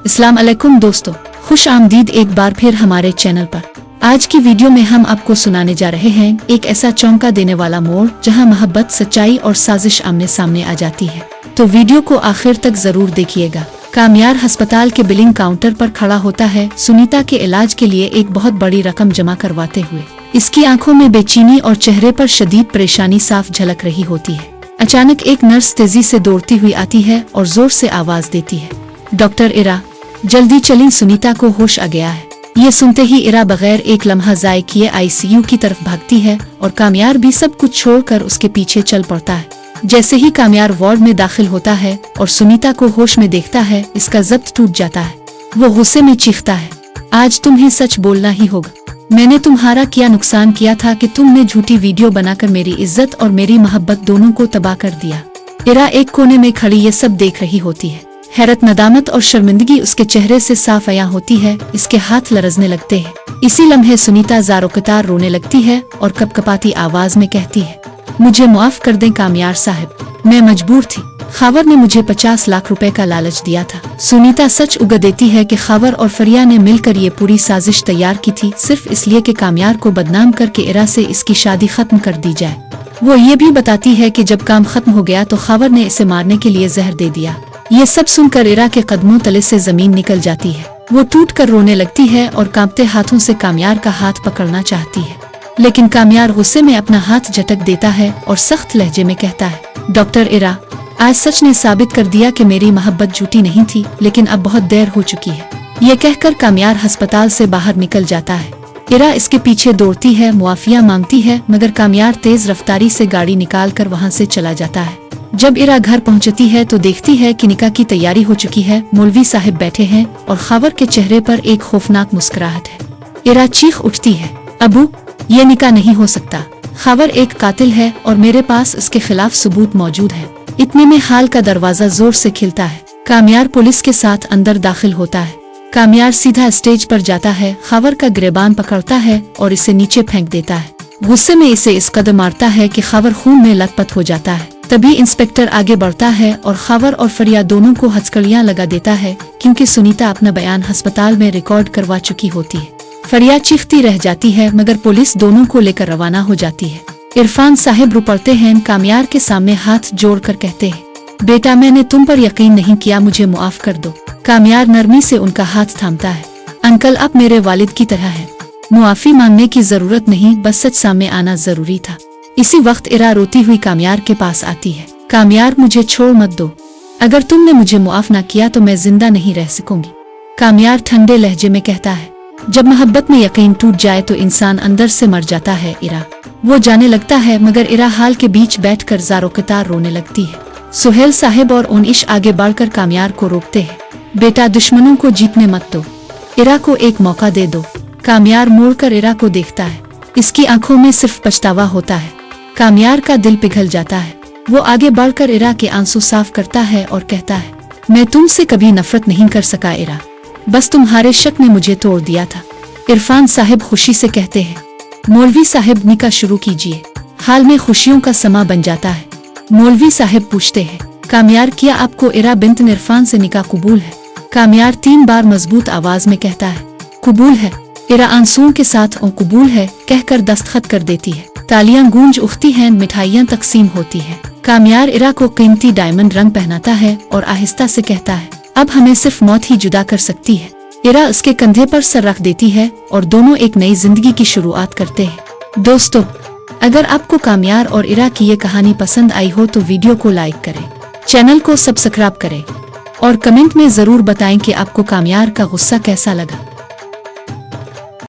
अस्सलाम अलैकुम दोस्तों, खुश आमदीद एक बार फिर हमारे चैनल पर। आज की वीडियो में हम आपको सुनाने जा रहे हैं एक ऐसा चौंका देने वाला मोड़ जहां मोहब्बत, सच्चाई और साजिश आमने सामने आ जाती है। तो वीडियो को आखिर तक जरूर देखिएगा। कामयार अस्पताल के बिलिंग काउंटर पर खड़ा होता है सुनीता के इलाज के लिए एक बहुत बड़ी रकम जमा करवाते हुए। इसकी आंखों में बेचैनी और चेहरे पर शदीद परेशानी साफ झलक रही होती है। अचानक एक नर्स तेजी से दौड़ती हुई आती है और जोर से आवाज देती है, डॉक्टर इरा, जल्दी चलें, सुनीता को होश आ गया है। ये सुनते ही इरा बगैर एक लम्हा ज़ाय किए आईसीयू की तरफ भागती है और कामयार भी सब कुछ छोड़कर उसके पीछे चल पड़ता है। जैसे ही कामयार वार्ड में दाखिल होता है और सुनीता को होश में देखता है, इसका जब्त टूट जाता है। वो गुस्से में चीखता है, आज तुम्हें सच बोलना ही होगा। मैंने तुम्हारा क्या नुकसान किया था कि तुमने झूठी वीडियो बनाकर मेरी इज्जत और मेरी मोहब्बत दोनों को तबाह कर दिया। इरा एक कोने में खड़ी ये सब देख रही होती है। हैरत, नदामत और शर्मिंदगी उसके चेहरे से साफ आया होती है। इसके हाथ लरजने लगते हैं। इसी लम्हे सुनीता ज़ारो-कतार रोने लगती है और कपकपाती आवाज में कहती है, मुझे माफ कर दें कामयार साहब, मैं मजबूर थी। खावर ने मुझे 50 लाख रुपए का लालच दिया था। सुनीता सच उगा देती है कि खावर और फरिया ने मिलकर ये पूरी साजिश तैयार की थी, सिर्फ इसलिए कि कामयार को बदनाम करके इरा से इसकी शादी खत्म कर दी जाए। वो ये भी बताती है कि जब काम खत्म हो गया तो खावर ने इसे मारने के लिए जहर दे दिया। ये सब सुनकर इरा के कदमों तले से जमीन निकल जाती है। वो टूट कर रोने लगती है और कांपते हाथों से कामयार का हाथ पकड़ना चाहती है, लेकिन कामयार गुस्से में अपना हाथ झटक देता है और सख्त लहजे में कहता है, डॉक्टर इरा, आज सच ने साबित कर दिया कि मेरी मोहब्बत झूठी नहीं थी, लेकिन अब बहुत देर हो चुकी है। ये कहकर कामयार अस्पताल से बाहर निकल जाता है। इरा इसके पीछे दौड़ती है, मुआफिया मांगती है, मगर कामयार तेज रफ्तारी से गाड़ी निकाल कर वहाँ से चला जाता है। जब इरा घर पहुंचती है तो देखती है कि निकाह की तैयारी हो चुकी है। मौलवी साहब बैठे हैं और खावर के चेहरे पर एक खौफनाक मुस्कुराहट है। इरा चीख उठती है, अबू, ये निकाह नहीं हो सकता। खावर एक कातिल है और मेरे पास इसके खिलाफ सबूत मौजूद है। इतने में हाल का दरवाजा जोर से खिलता है। कामयार पुलिस के साथ अंदर दाखिल होता है। कामयार सीधा स्टेज पर जाता है, खावर का गिरेबान पकड़ता है और इसे नीचे फेंक देता है। गुस्से में इसे इस कदर मारता है कि खावर खून में लथपथ हो जाता है। तभी इंस्पेक्टर आगे बढ़ता है और खावर और फरिया दोनों को हथकड़ियां लगा देता है, क्योंकि सुनीता अपना बयान अस्पताल में रिकॉर्ड करवा चुकी होती है। फरिया चीखती रह जाती है, मगर पुलिस दोनों को लेकर रवाना हो जाती है। इरफान साहब रो पड़ते हैं, कामयार के सामने हाथ जोड़कर कहते हैं, बेटा, मैंने तुम पर यकीन नहीं किया, मुझे मुआफ कर दो। कामयार नरमी से उनका हाथ थामता है। अंकल, आप मेरे वालिद की तरह है, मुआफी मांगने की जरूरत नहीं, बस सच सामने आना जरूरी था। इसी वक्त इरा रोती हुई कामयार के पास आती है। कामयार, मुझे छोड़ मत दो, अगर तुमने मुझे मुआफ ना किया तो मैं जिंदा नहीं रह सकूंगी। कामयार ठंडे लहजे में कहता है, जब मोहब्बत में यकीन टूट जाए तो इंसान अंदर से मर जाता है। इरा वो जाने लगता है, मगर इरा हाल के बीच बैठकर ज़ारो-कतार रोने लगती है। सुहेल साहब और उनिश आगे बढ़कर कामयार को रोकते हैं, बेटा, दुश्मनों को जीतने मत दो, इरा को एक मौका दे दो। कामयार मुड़कर इरा को देखता है। इसकी आंखों में सिर्फ पछतावा होता है। कामयार का दिल पिघल जाता है। वो आगे बढ़कर इरा के आंसू साफ करता है और कहता है, मैं तुमसे कभी नफरत नहीं कर सका इरा, बस तुम्हारे शक ने मुझे तोड़ दिया था। इरफान साहब खुशी से कहते हैं, मौलवी साहब, निकाह शुरू कीजिए। हाल में खुशियों का समा बन जाता है। मौलवी साहब पूछते हैं, कामयार, क्या आपको इरा बिन्त इरफान से निकाह कबूल है? कामयार 3 बार मजबूत आवाज में कहता है, कबूल है। इरा आंसुओं के साथ ओ कबूल है कहकर दस्तखत कर देती है। तालियां गूंज उठती हैं, मिठाइयां तकसीम होती हैं। कामयार इरा को कीमती डायमंड रंग पहनाता है और आहिस्ता से कहता है, अब हमें सिर्फ मौत ही जुदा कर सकती है। इरा उसके कंधे पर सर रख देती है और दोनों एक नई जिंदगी की शुरुआत करते हैं। दोस्तों, अगर आपको कामयार और इरा की ये कहानी पसंद आई हो तो वीडियो को लाइक करें, चैनल को सब्सक्राइब करें और कमेंट में जरूर बताएं कि आपको कामयार का गुस्सा कैसा लगा।